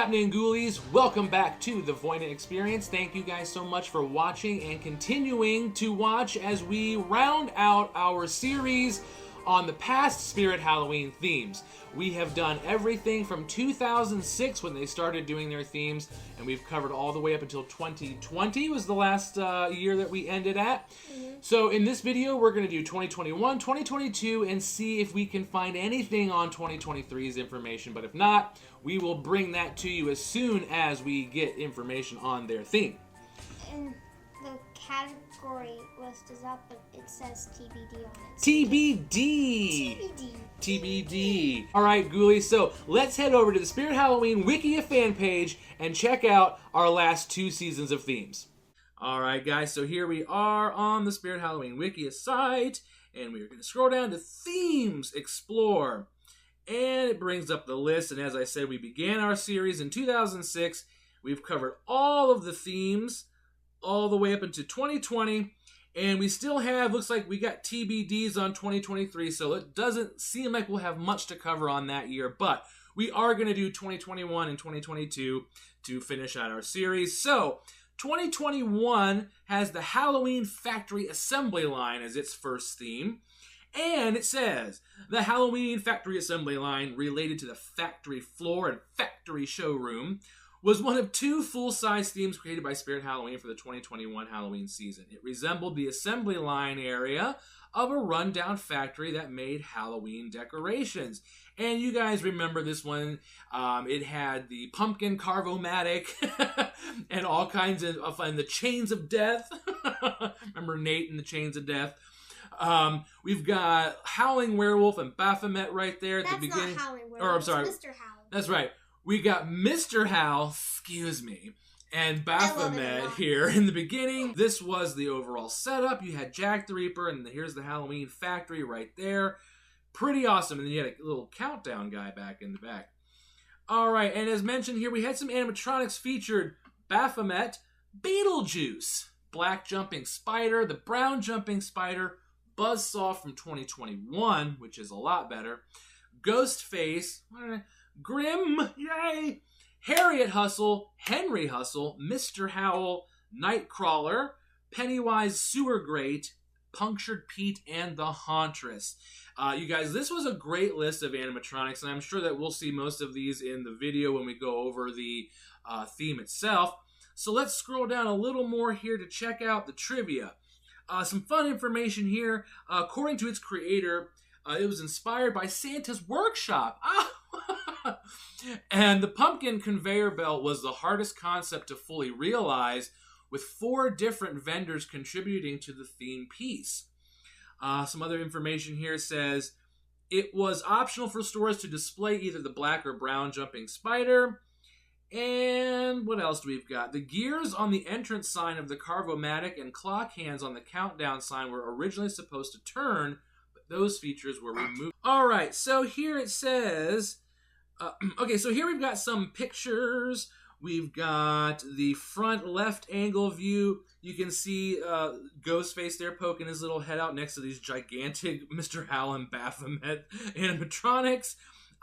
happening, ghoulies? Welcome back to the Voina experience. Thank you guys so much for watching and continuing to watch as we round out our series on the past Spirit Halloween themes. We have done everything from 2006 when they started doing their themes, and we've covered all the way up until 2020 was the last year that we ended at. So in this video, we're going to do 2021, 2022, and see if we can find anything on 2023's information. But if not, we will bring that to you as soon as we get information on their theme. And the category list is up, but it says TBD on it. TBD! TBD. TBD. All right, ghoulies, so let's head over to the Spirit Halloween Wikia fan page and check out our last 2 seasons of themes. All right, guys, so here we are on the Spirit Halloween Wikia site, and we're going to scroll down to Themes Explore. And it brings up the list, and as I said, we began our series in 2006. We've covered all of the themes all the way up into 2020, and we still have, looks like we got TBDs on 2023, so it doesn't seem like we'll have much to cover on that year, but we are going to do 2021 and 2022 to finish out our series. So 2021 has the Halloween Factory Assembly Line as its first theme. And it says, the Halloween Factory Assembly Line, related to the factory floor and factory showroom, was one of 2 full-size themes created by Spirit Halloween for the 2021 Halloween season. It resembled the assembly line area of a rundown factory that made Halloween decorations. And you guys remember this one. It had the pumpkin carvomatic and all kinds of and the chains of death. Remember Nate and the chains of death? We've got Howling Werewolf and Baphomet right there at the beginning. That's not Howling Werewolf. Or I'm sorry, it's Mr. Howl. That's right. We got Mr. Howl, excuse me, and Baphomet here in the beginning. This was the overall setup. You had Jack the Reaper, and here's the Halloween factory right there. Pretty awesome. And then you had a little countdown guy back in the back. All right, and as mentioned here, we had some animatronics featured. Baphomet, Beetlejuice, Black Jumping Spider, the Brown Jumping Spider, Buzzsaw from 2021, which is a lot better, Ghostface, Grim, yay, Harriet Hustle, Henry Hustle, Mr. Howl, Nightcrawler, Pennywise Sewer Grate, Punctured Pete, and the Hauntress. You guys, this was a great list of animatronics, and I'm sure that we'll see most of these in the video when we go over the theme itself. So let's scroll down a little more here to check out the trivia. Some fun information here. According to its creator, it was inspired by Santa's workshop. And the pumpkin conveyor belt was the hardest concept to fully realize, with 4 different vendors contributing to the theme piece. Some other information here says it was optional for stores to display either the black or brown jumping spider. And what else do we've got? The gears on the entrance sign of the Carvomatic and clock hands on the countdown sign were originally supposed to turn, but those features were removed. All right, so here it says, okay, so here we've got some pictures. We've got the front left angle view. You can see Ghostface there poking his little head out next to these gigantic Mr. Howl and Baphomet animatronics.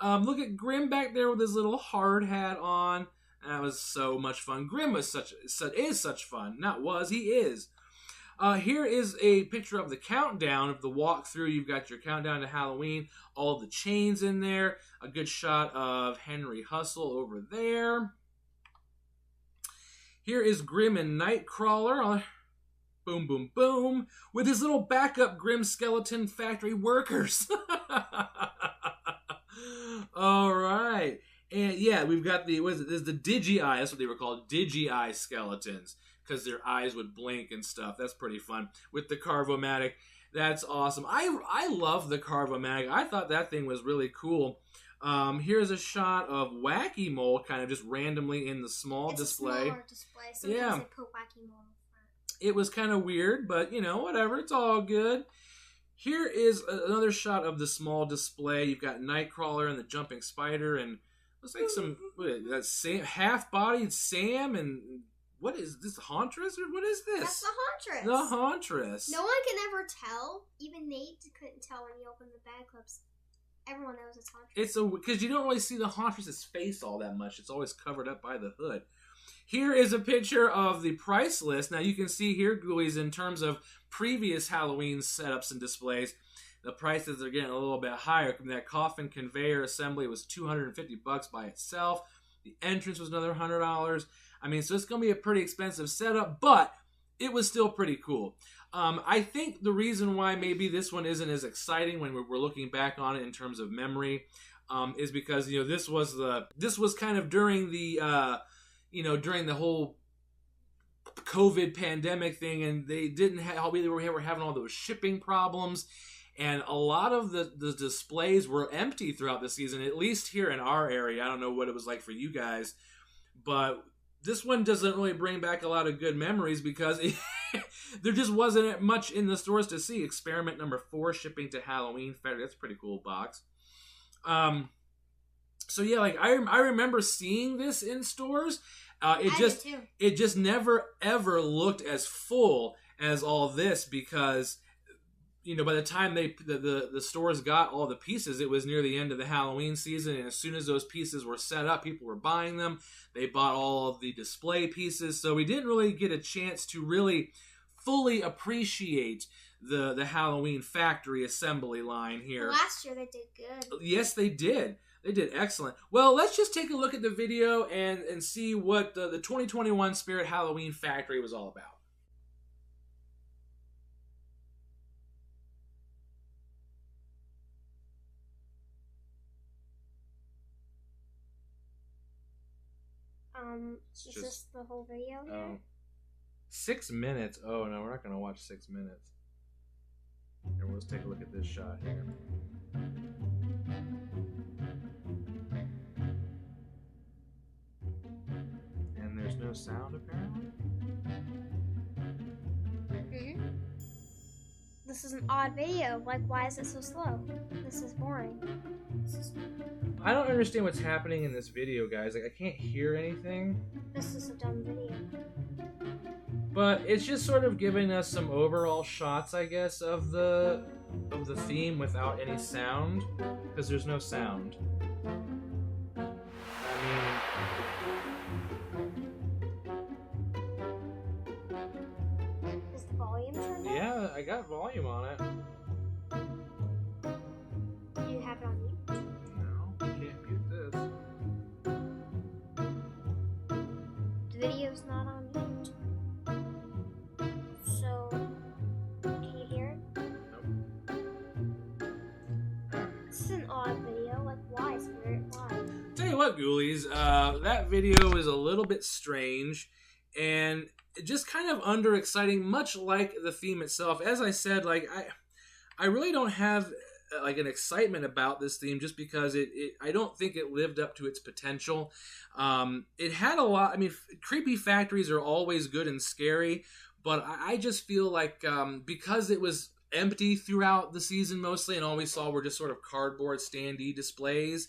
Look at Grim back there with his little hard hat on. That was so much fun. Grim is such fun. Not was, he is. Here is a picture of the countdown of the walkthrough. You've got your countdown to Halloween. All of the chains in there. A good shot of Henry Hustle over there. Here is Grim and Nightcrawler. Boom, boom, boom. With his little backup Grim skeleton factory workers. All right. And yeah, we've got the, what is it? This is the Digi-Eye. That's what they were called. Digi-Eye skeletons. Because their eyes would blink and stuff. That's pretty fun. With the Carvomatic. That's awesome. I love the Carvomatic. I thought that thing was really cool. Here's a shot of Wacky Mole kind of just randomly in the small display. It's a smaller display. Sometimes they put Wacky Mole in front. It was kind of weird, but, you know, whatever. It's all good. Here is another shot of the small display. You've got Nightcrawler and the Jumping Spider, and looks like some half-bodied Sam, and what is this, Hauntress, or what is this? That's the Hauntress. The Hauntress. No one can ever tell. Even Nate couldn't tell when he opened the bag clips. Everyone knows it's Hauntress. It's because you don't really see the Hauntress's face all that much. It's always covered up by the hood. Here is a picture of the price list. Now you can see here, Ghoulies, in terms of previous Halloween setups and displays, the prices are getting a little bit higher. That coffin conveyor assembly was $250 by itself. The entrance was another $100. I mean, so it's going to be a pretty expensive setup, but it was still pretty cool. I think the reason why maybe this one isn't as exciting when we're looking back on it in terms of memory is because this was kind of during the during the whole COVID pandemic thing, and they didn't have we were having all those shipping problems, and a lot of the displays were empty throughout the season. At least here in our area, I don't know what it was like for you guys, but this one doesn't really bring back a lot of good memories because there just wasn't much in the stores to see. Experiment number 4, shipping to Halloween Factory. That's a pretty cool box. So yeah, like I remember seeing this in stores. It just never ever looked as full as all this because by the time the stores got all the pieces, it was near the end of the Halloween season, and as soon as those pieces were set up, people were buying them. They bought all of the display pieces, so we didn't really get a chance to really fully appreciate the Halloween Factory assembly line here. Last year they did good. Yes, they did. They did excellent. Well, let's just take a look at the video and see what the 2021 Spirit Halloween Factory was all about. Is this the whole video here? 6 minutes. Oh, no, we're not going to watch 6 minutes. Here, let's take a look at this shot here. And there's no sound, apparently? Mm-hmm. This is an odd video. Like, why is it so slow? This is boring. I don't understand what's happening in this video, guys. Like, I can't hear anything. This is a dumb video. But it's just sort of giving us some overall shots, I guess, of the theme without any sound, because there's no sound. Is the volume turned up? Yeah, I got volume on it. Do you have it on mute? No, I can't mute this. The video's not on mute. So, can you hear it? Nope. This is an odd video. Like, why, Spirit? Why? Tell you what, Ghoulies, that video is a little bit strange and just kind of under-exciting, much like the theme itself. As I said, like, I really don't have like an excitement about this theme just because I don't think it lived up to its potential. It had a lot. I mean, creepy factories are always good and scary, but I just feel like because it was empty throughout the season mostly, and all we saw were just sort of cardboard standee displays,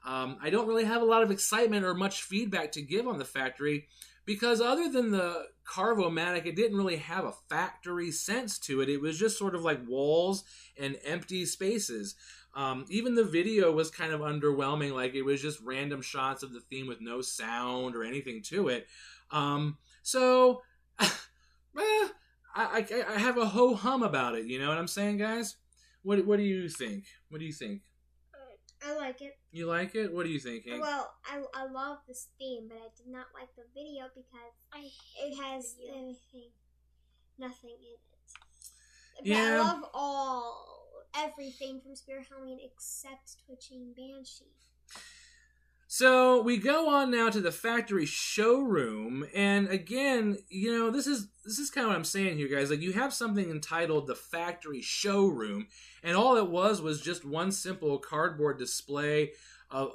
I don't really have a lot of excitement or much feedback to give on the factory. Because other than the Carvomatic, it didn't really have a factory sense to it. It was just sort of like walls and empty spaces. Even the video was kind of underwhelming. Like, it was just random shots of the theme with no sound or anything to it. So, I have a ho-hum about it. You know what I'm saying, guys? What do you think? What do you think? I like it. You like it? What are you thinking? Well, I love this theme, but I did not like the video because it has nothing in it. But Yeah. I love everything from Spirit Halloween except Twitching Banshee. So we go on now to the factory showroom, and again, this is kind of what I'm saying here, guys. Like, you have something entitled the factory showroom, and all it was just one simple cardboard display of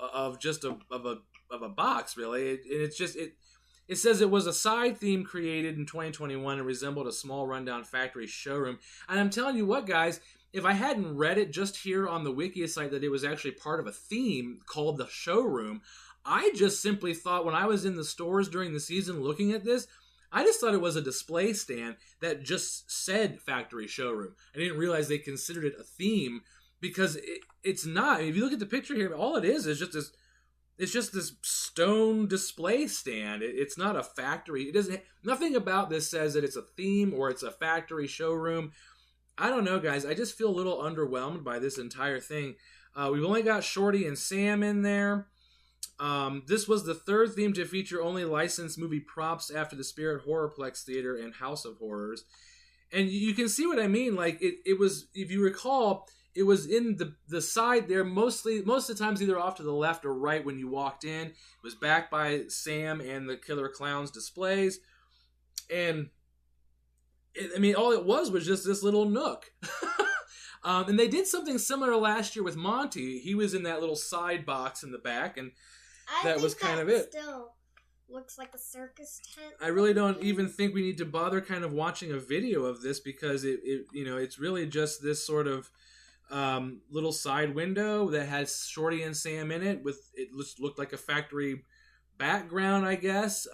a box, really. And it's just it says it was a side theme created in 2021 and resembled a small rundown factory showroom. And I'm telling you what, guys. If I hadn't read it just here on the wiki site that it was actually part of a theme called the showroom, I just simply thought when I was in the stores during the season looking at this, I just thought it was a display stand that just said factory showroom. I didn't realize they considered it a theme because it's not. If you look at the picture here, all it is just this. It's just this stone display stand. It's not a factory. It doesn't. Nothing about this says that it's a theme or it's a factory showroom. I don't know, guys. I just feel a little underwhelmed by this entire thing. We've only got Shorty and Sam in there. This was the third theme to feature only licensed movie props after the Spirit Horrorplex Theater and House of Horrors. And you can see what I mean. Like it was, if you recall, it was in the side there, most of the times either off to the left or right when you walked in. It was backed by Sam and the Killer Clowns displays. And, all it was just this little nook. And they did something similar last year with Monty. He was in that little side box in the back, and that was kind of it. Still looks like a circus tent. I really don't even think we need to bother kind of watching a video of this, because it's really just this sort of little side window that has Shorty and Sam in it. It looked like a factory background, I guess.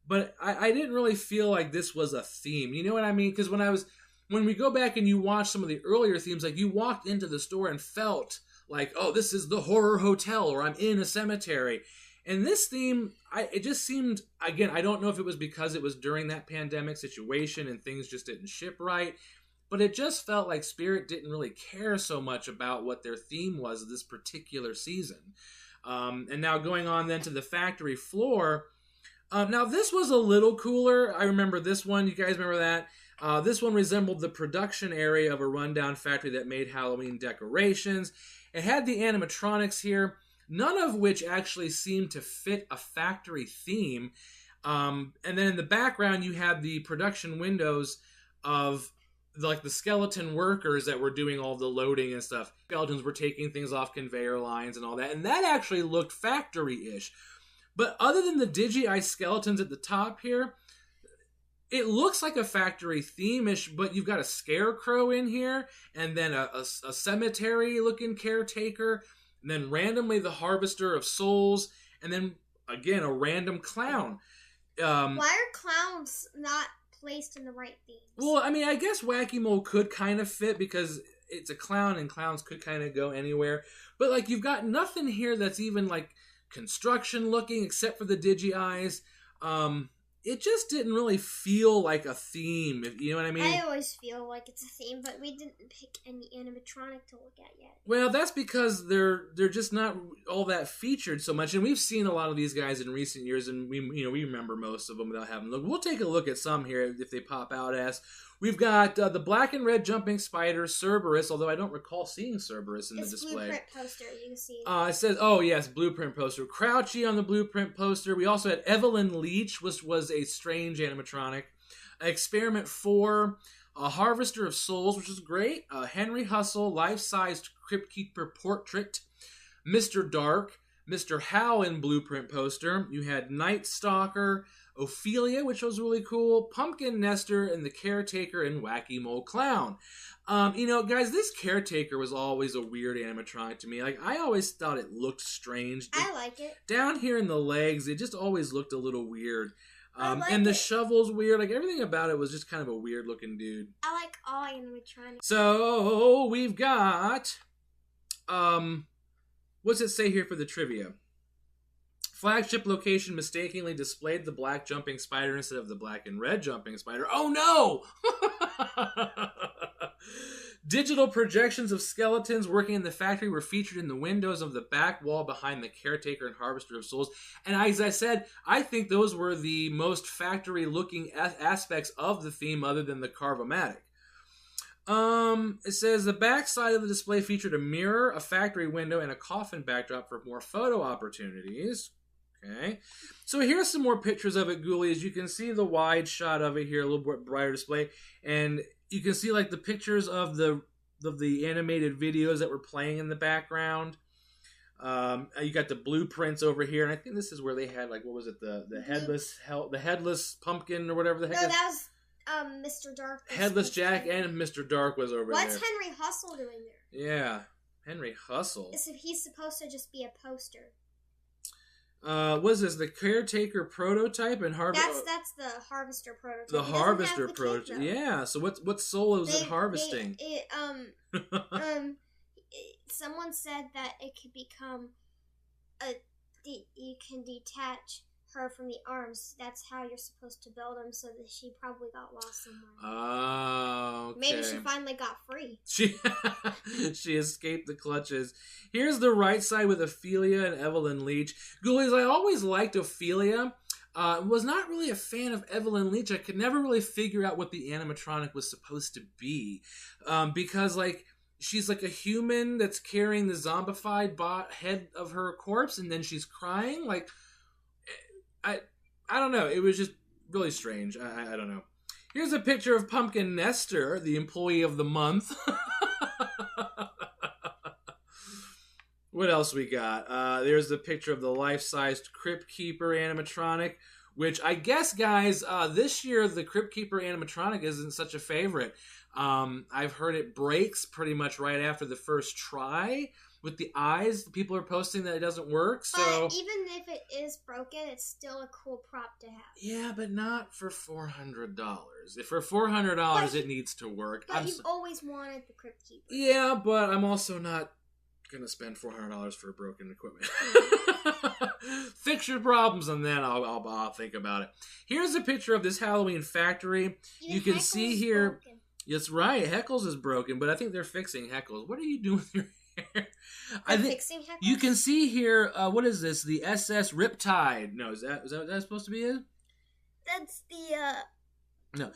But I didn't really feel like this was a theme. You know what I mean? Because when we go back and you watch some of the earlier themes, like you walked into the store and felt like, oh, this is the horror hotel, or I'm in a cemetery. And this theme, it just seemed, again, I don't know if it was because it was during that pandemic situation and things just didn't ship right, but it just felt like Spirit didn't really care so much about what their theme was this particular season. And now going on then to the factory floor. Now this was a little cooler. I remember this one. You guys remember that? This one resembled the production area of a rundown factory that made Halloween decorations. It had the animatronics here, none of which actually seemed to fit a factory theme. And then in the background, you had the production windows of like the skeleton workers that were doing all the loading and stuff. Skeletons were taking things off conveyor lines and all that. And that actually looked factory-ish. But other than the Digi-Eye skeletons at the top here, it looks like a factory theme-ish, but you've got a scarecrow in here, and then a cemetery-looking caretaker, and then randomly the Harvester of Souls, and then, again, a random clown. Why are clowns not placed in the right themes? Well, I guess Wacky Mole could kind of fit because it's a clown, and clowns could kind of go anywhere. But, like, you've got nothing here that's even, like, construction-looking except for the Digi-Eyes. It just didn't really feel like a theme, you know what I mean? I always feel like it's a theme, but we didn't pick any animatronic to look at yet. Well, that's because they're just not all that featured so much, and we've seen a lot of these guys in recent years, and we remember most of them without having to look. We'll take a look at some here if they pop out as. We've got the black and red jumping spider, Cerberus, although I don't recall seeing Cerberus in the display. Blueprint poster, you can see. It says, oh yes, blueprint poster. Crouchy on the blueprint poster. We also had Evelyn Leach, which was a strange animatronic. Experiment 4, a Harvester of Souls, which is great. Henry Hustle, life-sized Crypt Keeper portrait. Mr. Dark, Mr. Howe in blueprint poster. You had Night Stalker, Ophelia, which was really cool, Pumpkin Nester, and the Caretaker and Wacky Mole Clown. Guys, this Caretaker was always a weird animatronic to me. Like, I always thought it looked strange. I like it. Down here in the legs, it just always looked a little weird. And the shovel's weird. Like, everything about it was just kind of a weird-looking dude. I like all animatronics. So, we've got... what's it say here for the trivia? Flagship location mistakenly displayed the black jumping spider instead of the black and red jumping spider. Oh no! Digital projections of skeletons working in the factory were featured in the windows of the back wall behind the Caretaker and Harvester of Souls. And as I said, I think those were the most factory-looking aspects of the theme other than the Carvomatic. It says the back side of the display featured a mirror, a factory window, and a coffin backdrop for more photo opportunities. Okay, so here's some more pictures of it, Ghoulies. You can see the wide shot of it here, a little bit brighter display, and you can see like the pictures of the animated videos that were playing in the background. You got the blueprints over here, and I think this is where they had like, what was it, the headless pumpkin or whatever the heck. No, that was Mr. Dark. Headless Jack and Mr. Dark was over there. What's Henry Hustle doing there? Yeah, Henry Hustle. He's supposed to just be a poster. Was this the Caretaker prototype and Harvester? That's the Harvester prototype. The Harvester prototype. Yeah. So what soul is it harvesting? someone said that it could become you can detach her from the arms. That's how you're supposed to build them, so that she probably got lost somewhere. Oh, okay. Maybe she finally got free. She escaped the clutches. Here's the right side with Ophelia and Evelyn Leach. Ghoulies, I always liked Ophelia. Was not really a fan of Evelyn Leach. I could never really figure out what the animatronic was supposed to be. Because, like, she's like a human that's carrying the zombified head of her corpse, and then she's crying. Like, I don't know. It was just really strange. I don't know. Here's a picture of Pumpkin Nestor, the employee of the month. What else we got? There's the picture of the life-sized Crypt Keeper animatronic, which I guess, guys, this year the Crypt Keeper animatronic isn't such a favorite. I've heard it breaks pretty much right after the first try with the eyes. People are posting that it doesn't work. So but even if it is broken, it's still a cool prop to have. Yeah, but not for $400. If for $400, it needs to work. But you've always wanted the Crypt Keeper. Yeah, but I'm also not gonna spend $400 for broken equipment. Fix your problems, and then I'll think about it. Here's a picture of this Halloween factory. You can see here. Broken. That's right. Heckles is broken, but I think they're fixing Heckles. What are you doing with your hair? I think fixing Heckles? You can see here. What is this? The SS Riptide. No, is that what that's supposed to be? That's the No.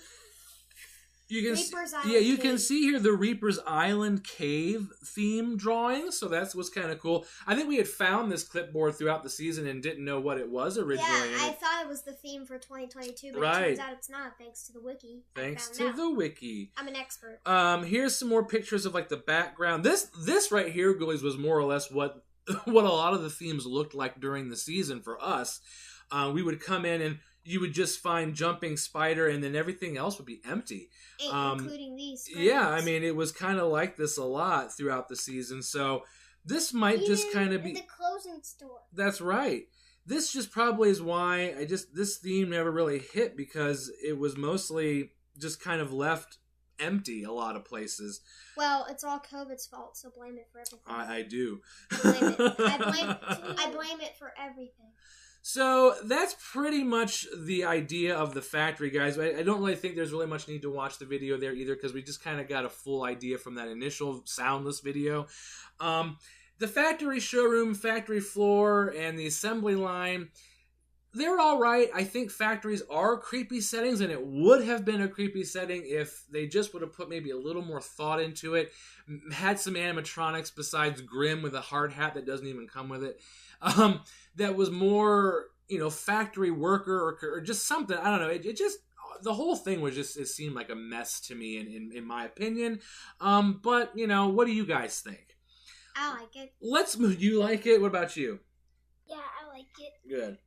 You can Reaper's Island you Cave. can see here the Reaper's Island Cave theme drawing, so that's what's kind of cool. I think we had found this clipboard throughout the season and didn't know what it was originally. Yeah, I thought it was the theme for 2022, but it turns out it's not, thanks to the wiki. Thanks to the wiki. I'm an expert. Here's some more pictures of like the background. This right here, Ghoulies, was more or less what a lot of the themes looked like during the season for us. We would come in and you would just find Jumping Spider, and then everything else would be empty. Including these frames. Yeah, I mean, it was kind of like this a lot throughout the season, so this might just kind of be... the closing store. That's right. This just probably is why this theme never really hit, because it was mostly just kind of left empty a lot of places. Well, it's all COVID's fault, so blame it for everything. I do. I blame it for everything. So that's pretty much the idea of the factory, guys. I don't really think there's really much need to watch the video there either, because we just kind of got a full idea from that initial soundless video. The factory showroom, factory floor, and the assembly line, they're all right. I think factories are creepy settings, and it would have been a creepy setting if they just would have put maybe a little more thought into it, had some animatronics besides Grim with a hard hat that doesn't even come with it. That was more, factory worker or just something. I don't know. It just, the whole thing was just, it seemed like a mess to me in my opinion. But, what do you guys think? I like it. You like it? What about you? Yeah, I like it. Good.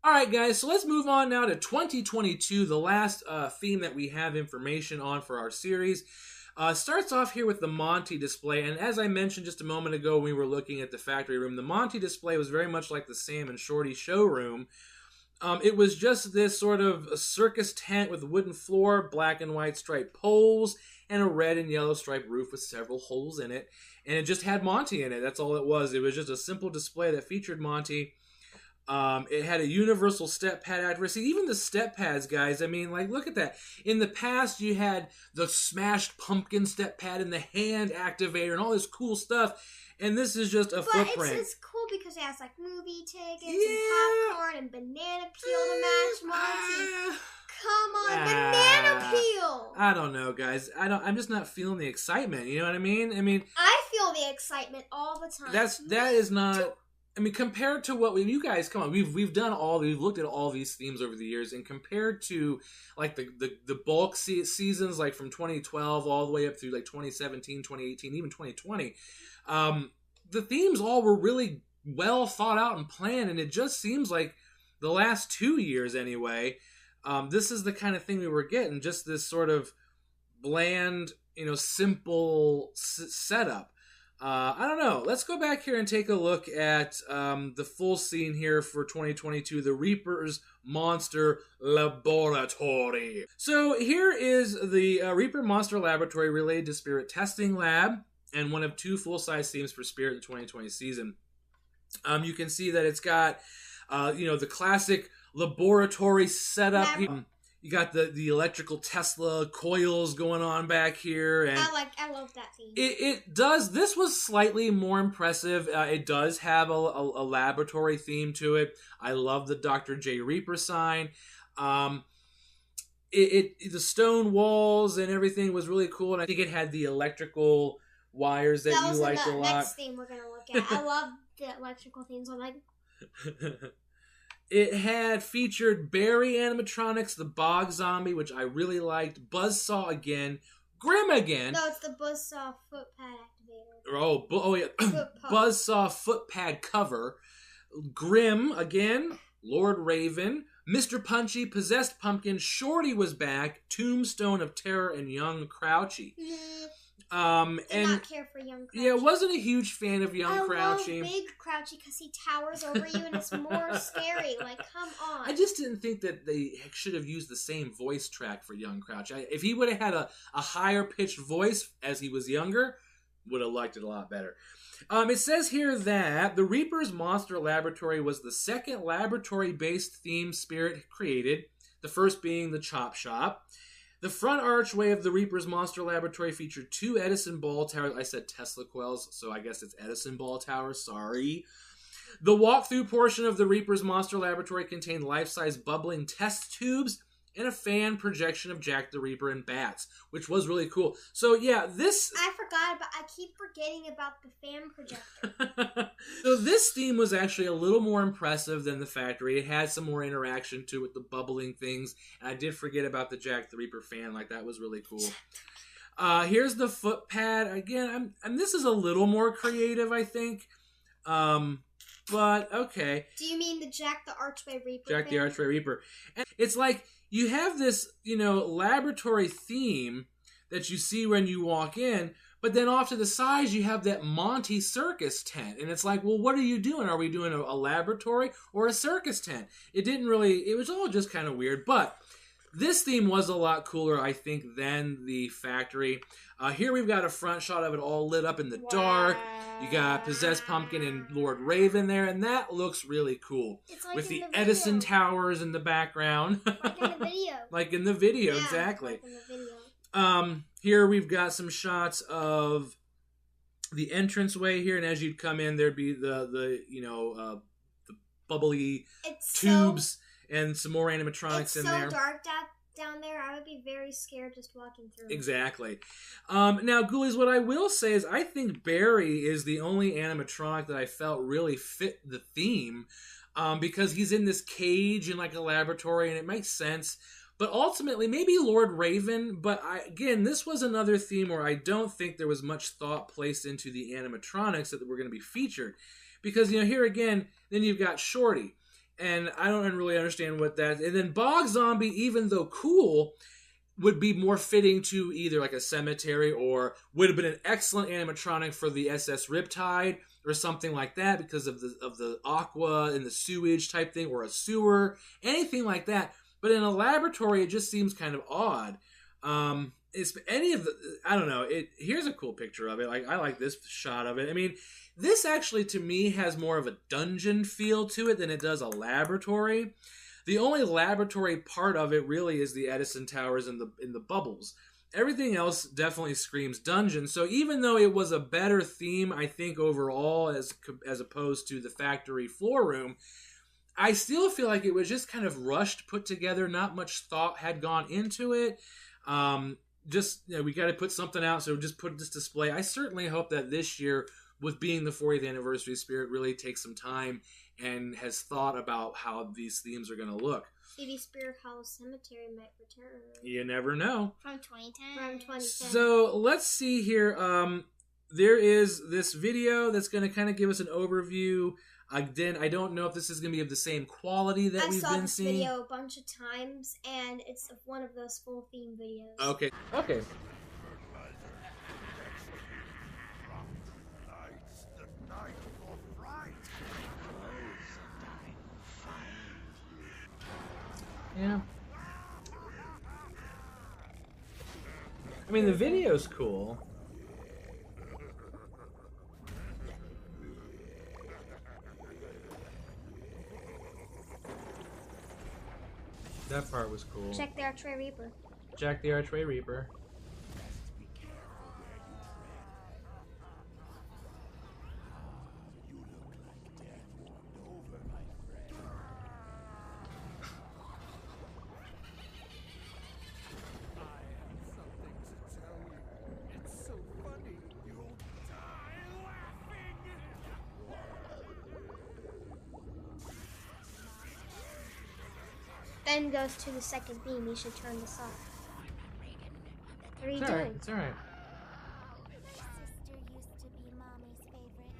All right, guys, so let's move on now to 2022, the last theme that we have information on for our series. Starts off here with the Monty display, and as I mentioned just a moment ago when we were looking at the factory room, the Monty display was very much like the Sam and Shorty showroom. It was just this sort of a circus tent with a wooden floor, black and white striped poles, and a red and yellow striped roof with several holes in it, and it just had Monty in it. That's all it was. It was just a simple display that featured Monty. It had a universal step pad accuracy. Even the step pads, guys, I mean, like, look at that. In the past, you had the smashed pumpkin step pad and the hand activator and all this cool stuff. And this is just a footprint. But it's cool because it has, like, movie tickets and popcorn and banana peel to match Monty. Come on, banana peel! I don't know, guys. I'm just not feeling the excitement. You know what I mean? I feel the excitement all the time. That is not... compared to what you guys, come on, we've looked at all these themes over the years, and compared to like the bulk seasons, like from 2012 all the way up through like 2017, 2018, even 2020, the themes all were really well thought out and planned, and it just seems like the last 2 years anyway, this is the kind of thing we were getting, just this sort of bland, simple setup. I don't know. Let's go back here and take a look at the full scene here for 2022, the Reaper's Monster Laboratory. So here is the Reaper Monster Laboratory related to Spirit Testing Lab. and one of 2 full-size themes for Spirit in the 2020 season. You can see that it's got, the classic laboratory setup. You got the electrical Tesla coils going on back here, and I love that theme. It does. This was slightly more impressive. It does have a laboratory theme to it. I love the Dr. J. Reaper sign. The stone walls and everything was really cool, and I think it had the electrical wires that you liked a lot. That was the next theme we're gonna look at. I love the electrical themes. I'm like. It had featured Barry animatronics, the Bog Zombie, which I really liked, Buzzsaw again, Grimm again. No, it's the Buzzsaw footpad activator. Oh yeah, Buzzsaw footpad cover, Grimm again, Lord Raven, Mr. Punchy, Possessed Pumpkin, Shorty was back, Tombstone of Terror, and Young Crouchy. Did not care for Young Crouchy. Yeah, wasn't a huge fan of Young Crouchy. I love Big Crouchy because he towers over you and it's more scary. Like, come on. I just didn't think that they should have used the same voice track for Young Crouch. If he would have had a higher pitched voice as he was younger, would have liked it a lot better. It says here that the Reaper's Monster Laboratory was the second laboratory-based theme Spirit created, the first being the Chop Shop. The front archway of the Reaper's Monster Laboratory featured 2 Edison ball towers. I said Tesla coils, so I guess it's Edison ball towers. Sorry. The walkthrough portion of the Reaper's Monster Laboratory contained life-size bubbling test tubes and a fan projection of Jack the Reaper and bats, which was really cool. So yeah, this... I forgot, but I keep forgetting about the fan projector. So this theme was actually a little more impressive than the factory. It had some more interaction to it with the bubbling things, and I did forget about the Jack the Reaper fan. Like, that was really cool. Here's the foot pad. Again, this is a little more creative, I think. But, okay. Do you mean the Jack the Archway Reaper Jack fan? the Archway Reaper. And it's like, you have this, laboratory theme that you see when you walk in, but then off to the sides you have that Monty circus tent. And it's like, well, what are you doing? Are we doing a laboratory or a circus tent? It was all just kind of weird, but this theme was a lot cooler, I think, than the factory. Here we've got a front shot of it all lit up in the dark. You got Possessed Pumpkin and Lord Raven there, and that looks really cool. It's like with the video. Edison towers in the background. Like in the video. Like in the video, yeah, exactly. Like in the video. Here we've got some shots of the entranceway here, and as you'd come in, there'd be the bubbly tubes and some more animatronics in there. It's so dark down there. I would be very scared just walking through. Exactly. Now, Ghoulies, what I will say is I think Barry is the only animatronic that I felt really fit the theme, because he's in this cage in like a laboratory, and it makes sense. But ultimately, maybe Lord Raven, but again, this was another theme where I don't think there was much thought placed into the animatronics that were going to be featured. Because, here again, then you've got Shorty. And I don't really understand what that... And then Bog Zombie, even though cool, would be more fitting to either like a cemetery or would have been an excellent animatronic for the SS Riptide or something like that because of the aqua and the sewage type thing, or a sewer, anything like that. But in a laboratory, it just seems kind of odd. I don't know. Here's a cool picture of it. Like, I like this shot of it. I mean, this actually, to me, has more of a dungeon feel to it than it does a laboratory. The only laboratory part of it really is the Edison Towers and the bubbles. Everything else definitely screams dungeon. So even though it was a better theme, I think, overall, as opposed to the factory floor room, I still feel like it was just kind of rushed, put together. Not much thought had gone into it. We got to put something out, so just put this display. I certainly hope that this year, with being the 40th anniversary, Spirit really takes some time and has thought about how these themes are going to look. Maybe Spirit Hollow Cemetery might return. You never know. From 2010. So let's see here. There is this video that's going to kind of give us an overview. Again, I don't know if this is going to be of the same quality that we've been seeing. I saw this video a bunch of times, and it's one of those full theme videos. Okay. Yeah. I mean, the video's cool. That part was cool. Check the Archway Reaper. Jack the Archway Reaper. Then goes to the second theme. You should turn this off. What are you It's doing? alright. It's alright. Sister used to be Mommy's favorite,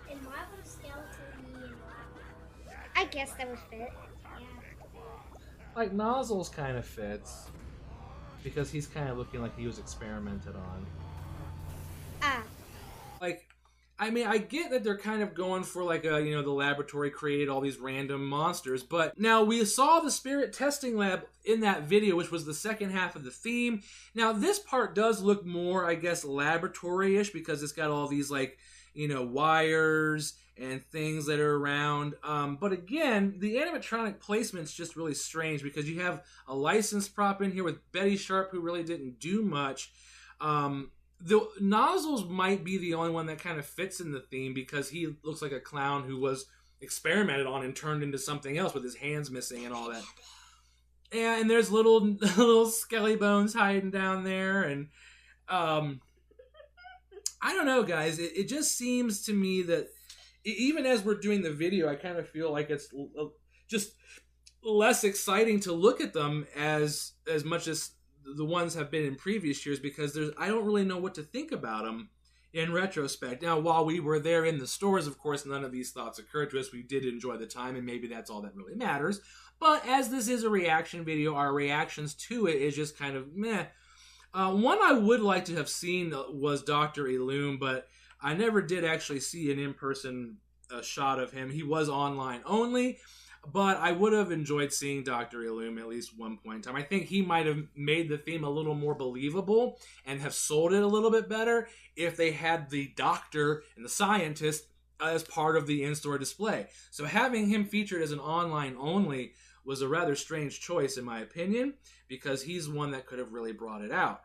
And why would a skeleton be in lava? I guess that would fit. Yeah. Like, Nozzles kind of fits. Because he's kind of looking like he was experimented on. Ah. Like, I mean, I get that they're kind of going for like a, you know, the laboratory created all these random monsters, but now we saw the spirit testing lab in that video, which was the second half of the theme. Now, this part does look more, I guess, laboratory-ish because it's got all these like, you know, wires and things that are around. But again, the animatronic placement's just really strange because you have a licensed prop in here with Betty Sharp, who really didn't do much. The Nozzles might be the only one that kind of fits in the theme because he looks like a clown who was experimented on and turned into something else with his hands missing and all that. And there's little skelly bones hiding down there, and I don't know, guys. It just seems to me that even as we're doing the video, I kind of feel like it's just less exciting to look at them as much as the ones have been in previous years because I don't really know what to think about them in retrospect. Now, while we were there in the stores, of course, none of these thoughts occurred to us. We did enjoy the time, and maybe that's all that really matters. But as this is a reaction video, our reactions to it is just kind of meh. One I would like to have seen was Dr. Illume, but I never did actually see an in-person shot of him. He was online only. But I would have enjoyed seeing Dr. Illume at least one point in time. I think he might have made the theme a little more believable and have sold it a little bit better if they had the doctor and the scientist as part of the in-store display. So having him featured as an online only was a rather strange choice in my opinion because he's one that could have really brought it out.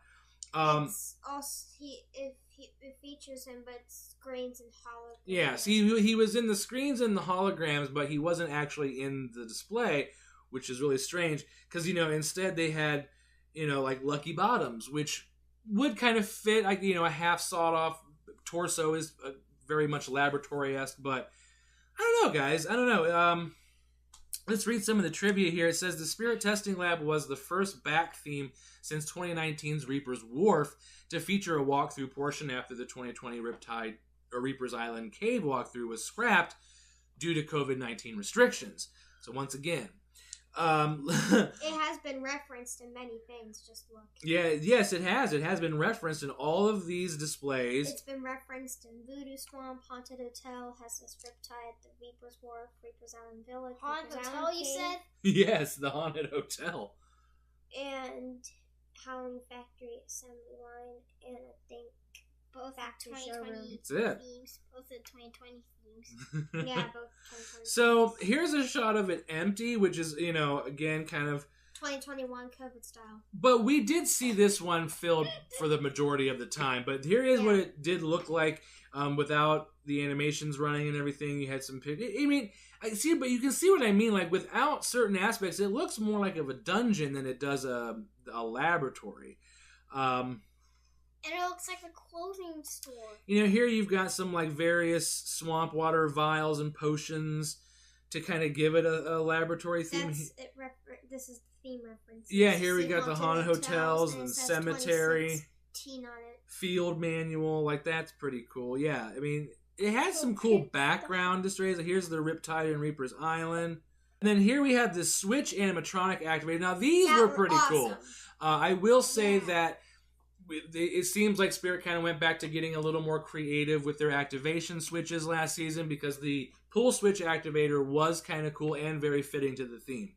It's also, it features him, but screens and holograms. Yes, he was in the screens and the holograms, but he wasn't actually in the display, which is really strange. Because, you know, instead they had, you know, like Lucky Bottoms, which would kind of fit, like, you know, a half sawed-off torso is very much laboratory-esque, but I don't know, guys. I don't know. Let's read some of the trivia here. It says the Spirit Testing Lab was the first back theme since 2019's Reaper's Wharf to feature a walkthrough portion after the 2020 Riptide or Reaper's Island cave walkthrough was scrapped due to COVID-19 restrictions. So once again, it has been referenced in many things. Just look. Yeah, yes, it has. It has been referenced in all of these displays. It's been referenced in Voodoo Swamp, Haunted Hotel, Hessa's Riptide, the Reaper's Wharf, Reaper's Island Village, Haunted Reaper's Hotel, Island you Cave, said? Yes, the Haunted Hotel. and Howling Factory Assembly Line, and I think Both Factory 2020 Showroom. That's it. themes. Both the 2020 themes. Yeah, both 2020. So here's a shot of it empty, which is, you know, again, kind of. 2021 COVID style. But we did see this one filled for the majority of the time. But here is what it did look like without the animations running and everything. You had some. I mean, I see, but you can see what I mean. Like without certain aspects, it looks more like of a dungeon than it does a laboratory. And it looks like a clothing store. You know, here you've got some like various swamp water vials and potions to kind of give it a laboratory theme. This is the theme reference. Yeah, here we got the haunted hotels and cemetery, on it. field manual. Like that's pretty cool. Yeah, I mean, it has some cool background displays. Here's the Riptide and Reaper's Island. And then here we have the Switch animatronic activated. Now these were pretty cool. I will say that it seems like Spirit kind of went back to getting a little more creative with their activation switches last season because the pull switch activator was kind of cool and very fitting to the theme,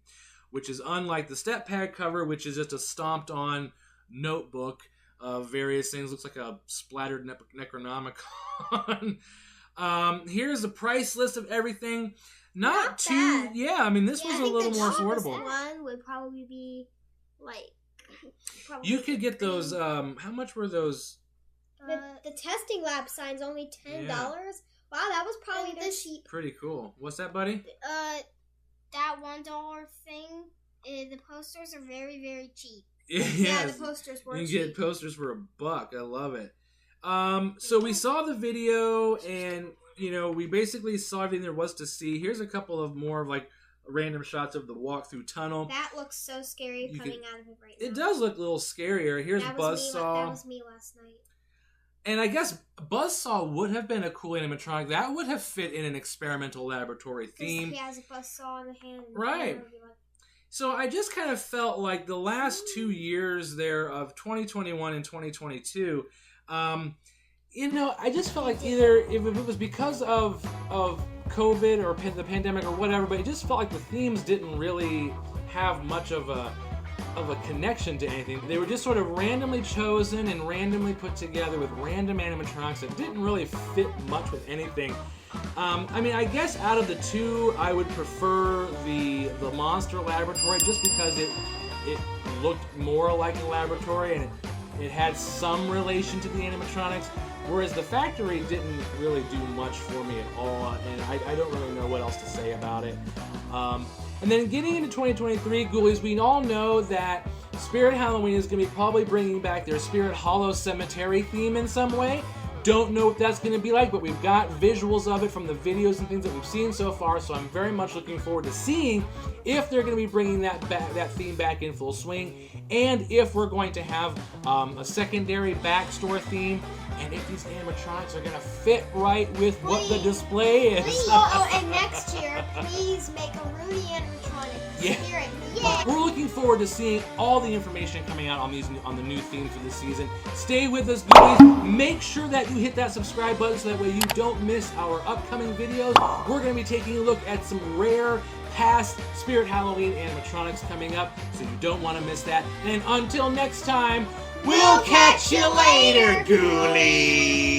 which is unlike the step pad cover, which is just a stomped on notebook. various things. Looks like a splattered Necronomicon. Here's the price list of everything. Not too bad. Yeah, I mean this was a little more affordable. One would probably be like you could get those how much were those? The testing lab sign's only $10. Yeah. Wow, that was probably the cheap. Pretty cool. What's that, buddy? That $1 thing. The posters are very, very cheap. Yes. Yeah, the posters were cheap. cheap. You can get posters for $1. I love it. So we saw the video, and we basically saw everything there was to see. Here's a couple of more like random shots of the walk-through tunnel. That looks so scary coming out of it right now. It does look a little scarier. Here's Buzzsaw. That was me last night. And I guess Buzzsaw would have been a cool animatronic. That would have fit in an experimental laboratory theme. He has a buzzsaw in the hand. Right. So I just kind of felt like the last 2 years there of 2021 and 2022, I just felt like either if it was because of COVID or the pandemic or whatever, but it just felt like the themes didn't really have much of a connection to anything. They were just sort of randomly chosen and randomly put together with random animatronics that didn't really fit much with anything. I mean, I guess out of the two, I would prefer the Monster Laboratory just because it looked more like a laboratory and it had some relation to the animatronics, whereas the factory didn't really do much for me at all, and I don't really know what else to say about it. And then getting into 2023, Ghoulies, we all know that Spirit Halloween is going to be probably bringing back their Spirit Hollow Cemetery theme in some way. Don't know what that's going to be like, but we've got visuals of it from the videos and things that we've seen so far, so I'm very much looking forward to seeing if they're going to be bringing that theme back in full swing, and if we're going to have a secondary backstore theme, and if these animatronics are going to fit right with what the display is. And next year, please make a Rudy animatronic. Yeah. We're looking forward to seeing all the information coming out on the new themes for this season. Stay with us, Ghoulies. Make sure that you hit that subscribe button so that way you don't miss our upcoming videos. We're going to be taking a look at some rare past Spirit Halloween animatronics coming up, so you don't want to miss that. And until next time, we'll catch you later, Ghoulies!